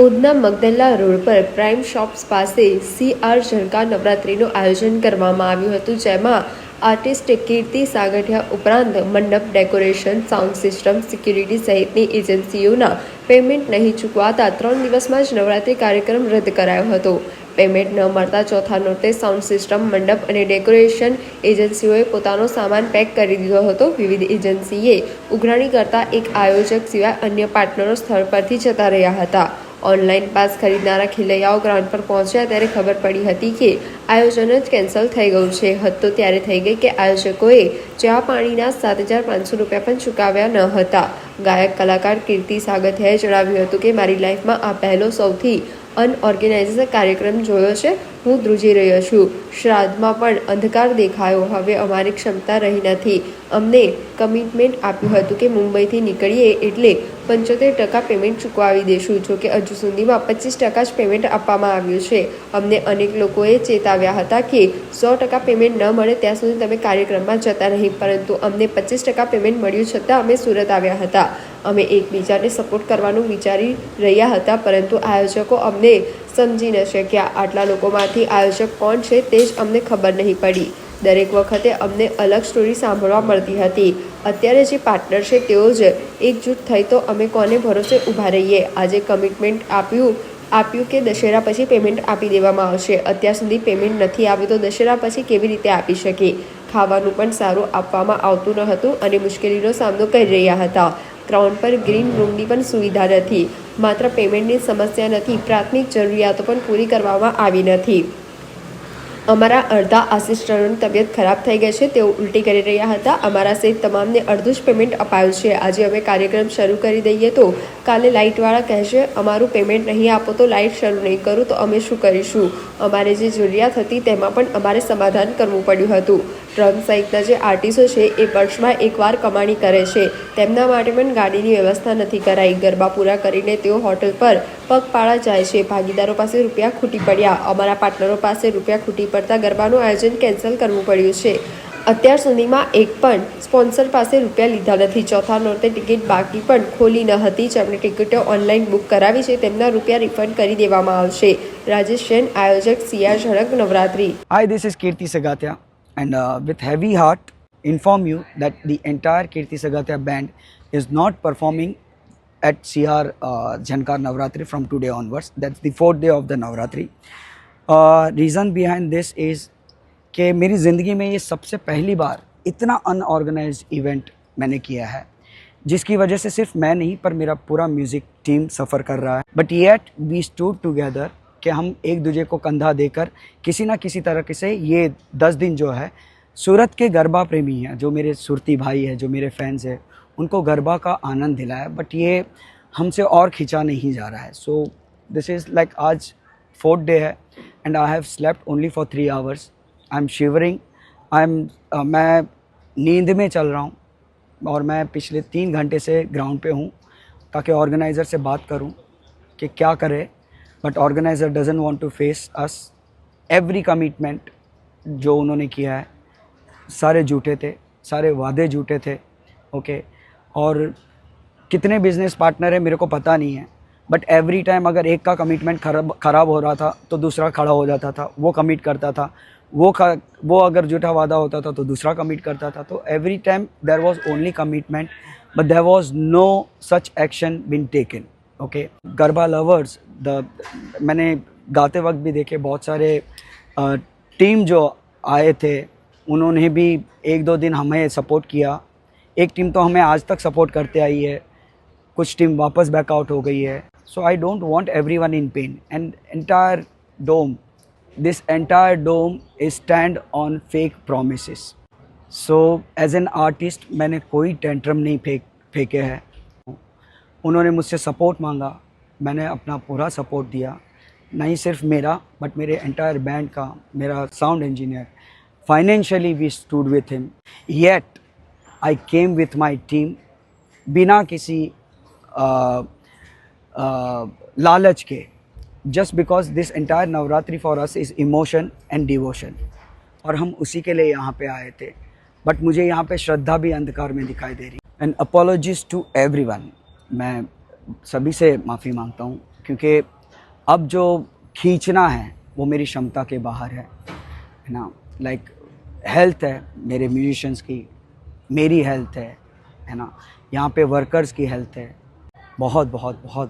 Udhna Magdalla road પર prime shops પાસે CR ઝણકાર નવરાત્રિનું આયોજન કરવામાં આવ્યું હતું, જેમાં આર્ટિસ્ટ કીર્તિ સાગઠિયા ઉપરાંત મંડપ, ડેકોરેશન, સાઉન્ડ સિસ્ટમ, સિક્યુરિટી સહિતની એજન્સીઓના પેમેન્ટ નહીં ચૂકવાતા 3 દિવસમાં જ નવરાત્રિ કાર્યક્રમ રદ કરાયો હતો. પેમેન્ટ ન મળતા ચોથા નોરતે સાઉન્ડ સિસ્ટમ, મંડપ અને ડેકોરેશન એજન્સીઓએ પોતાનો સામાન પેક કરી દીધો હતો. વિવિધ એજન્સીએ ઉઘરાણી કરતા એક આયોજક સિવાય અન્ય પાર્ટનરો સ્થળ પરથી જતા રહ્યા હતા. ઓનલાઈન પાસ ખરીદનારા ખેલૈયાઓ ગ્રાઉન્ડ પર પહોંચ્યા ત્યારે ખબર પડી હતી કે આયોજન જ કેન્સલ થઈ ગયું છે. હદ તો ત્યારે થઈ ગઈ કે આયોજકોએ ચા પાણીના 7,500 રૂપિયા પણ ચૂકવ્યા ન હતા. ગાયક કલાકાર કીર્તિ સાગઠિયાએ જણાવ્યું હતું કે મારી લાઈફમાં આ પહેલો સૌથી અનઓર્ગેનાઇઝ કાર્યક્રમ જોયો છે. હું ધ્રુજી રહ્યો છું. શ્રાદ્ધમાં પણ અંધકાર દેખાયો. હવે અમારી ક્ષમતા રહી નથી. અમને કમિટમેન્ટ આપ્યું હતું કે મુંબઈથી નીકળીએ એટલે 75% પેમેન્ટ ચૂકવાવી દેશું. જોકે હજુ સુધીમાં 25% જ પેમેન્ટ આપવામાં આવ્યું છે. અમને અનેક લોકોએ ચેતાવ્યા હતા કે 100% પેમેન્ટ ન મળે ત્યાં સુધી તમે કાર્યક્રમમાં જતા નહીં, પરંતુ અમને 25% પેમેન્ટ મળ્યું છતાં અમે સુરત આવ્યા હતા. અમે એકબીજાને સપોર્ટ કરવાનું વિચારી રહ્યા હતા, પરંતુ આયોજકો અમને સમજી ન શક્યા. આટલા લોકોમાંથી આયોજક કોણ છે તે જ અમને ખબર નહીં પડી. દરેક વખતે અમને અલગ સ્ટોરી સાંભળવા મળતી હતી. અત્યારે જે પાર્ટનર છે તેઓ જ એકજૂટ થઈ તો અમે કોને ભરોસે ઊભા રહીએ. આજે કમિટમેન્ટ આપ્યું કે દશેરા પછી પેમેન્ટ આપી દેવામાં આવશે. અત્યાર સુધી પેમેન્ટ નથી આવ્યું તો દશેરા પછી કેવી રીતે આપી શકે? ખાવાનું પણ સારું આપવામાં આવતું ન હતું અને મુશ્કેલીનો સામનો કરી રહ્યા હતા. ગ્રાઉન્ડ પર ગ્રીન રૂમની પણ સુવિધા નથી. માત્ર પેમેન્ટની સમસ્યા નથી, પ્રાથમિક જરૂરિયાતો પણ પૂરી કરવામાં આવી નથી. અમારા અડધા આસિસ્ટન્ટોની તબિયત ખરાબ થઈ ગઈ છે, તેઓ ઉલટી કરી રહ્યા હતા. અમારા સહિત તમામને અડધું જ પેમેન્ટ અપાયું છે. આજે અમે કાર્યક્રમ શરૂ કરી દઈએ તો કાલે લાઇટવાળા કહેશે અમારું પેમેન્ટ નહીં આપો તો લાઇટ શરૂ નહીં કરું તો અમે શું કરીશું? અમારે જે જરૂરિયાત હતી તેમાં પણ અમારે સમાધાન કરવું પડ્યું હતું. ડ્રમ સહિતના જે આર્ટિસ્ટો છે એ વર્ષમાં એકવાર કમાણી કરે છે, તેમના માટે પણ ગાડીની વ્યવસ્થા નથી કરાઈ. ગરબા પૂરા કરીને તેઓ હોટલ પર પગપાળા જાય છે. ભાગીદારો પાસે રૂપિયા ખૂટી પડ્યા. અમારા પાર્ટનરો પાસે રૂપિયા ખૂટી પડતા ગરબાનું આયોજન કેન્સલ કરવું પડ્યું છે. અત્યાર સુધીમાં એક પણ સ્પોન્સર પાસે રૂપિયા લીધા નથી. ચોથા નોરતે ટિકિટ બાકી પણ ખોલી ન હતી. જેમણે ટિકિટો ઓનલાઈન બુક કરાવી છે તેમના રૂપિયા રિફંડ કરી દેવામાં આવશે. રાજેશ જૈન, આયોજક CR ઝણક Navratri. Hi, this is Kirti Sagatia, and with heavy heart inform you that the entire Kirti Sagatia band is not performing at CR Jhankar Navratri from today onwards. That's the 4th day of the Navratri. Reason behind this is कि मेरी ज़िंदगी में ये सबसे पहली बार इतना unorganised event मैंने किया है, जिसकी वजह से सिर्फ मैं नहीं पर मेरा पूरा म्यूज़िक टीम सफ़र कर रहा है. But yet we stood together कि हम एक दूसरे को कंधा देकर किसी ना किसी तरह से ये 10 दिन जो है सूरत के गरबा प्रेमी हैं, जो मेरे सुरती भाई हैं, जो मेरे फैंस हैं, उनको गरबा का आनंद दिलाया. बट ये हमसे और खींचा नहीं जा रहा है. सो दिस इज़ लाइक आज 4th डे है and I have slept only for 3 hours. I am shivering. मैं नींद में चल रहा हूँ और मैं पिछले 3 घंटे से ग्राउंड पे हूँ ताकि ऑर्गेनाइज़र से बात करूँ कि क्या करें. But organizer doesn't want to face us. Every commitment जो उन्होंने किया है सारे झूठे थे, सारे वादे झूठे थे. ओके और कितने बिजनेस पार्टनर है मेरे को पता नहीं है, बट एवरी टाइम अगर एक का कमिटमेंट ख़राब हो रहा था तो दूसरा खड़ा हो जाता था, वो कमिट करता था. वो अगर झूठा वादा होता था तो दूसरा कमिट करता था. तो every time there was only commitment but there was no such action been taken. Okay garba lovers मैंने गाते वक्त भी देखे बहुत सारे टीम जो आए थे, उन्होंने भी 1-2 दिन हमें सपोर्ट किया. एक टीम तो हमें आज तक सपोर्ट करते आई है, कुछ टीम वापस बैकआउट हो गई है. So I don't want everyone in pain and entire dome, this entire dome is stand on fake promises. So as an artist मैंने कोई टेंट्रम नहीं फेंके हैं. उन्होंने मुझसे सपोर्ट मांगा, मैंने अपना पूरा सपोर्ट दिया. नहीं सिर्फ मेरा बट मेरे एंटायर बैंड का. मेरा sound engineer, financially we stood with him. Yet I came with my team बिना किसी लालच के, just because this entire Navratri for us is emotion and devotion. और हम उसी के लिए यहाँ पे आए थे. बट मुझे यहाँ पे श्रद्धा भी अंधकार में दिखाई दे रही. And apologies to everyone. मैं सभी से माफ़ी मांगता हूँ क्योंकि अब जो खींचना है वो मेरी क्षमता के बाहर है ना। लाइक हेल्थ है मेरे म्यूजिशियंस की, मेरी हेल्थ है ना, यहाँ पे वर्कर्स की हेल्थ है, बहुत बहुत बहुत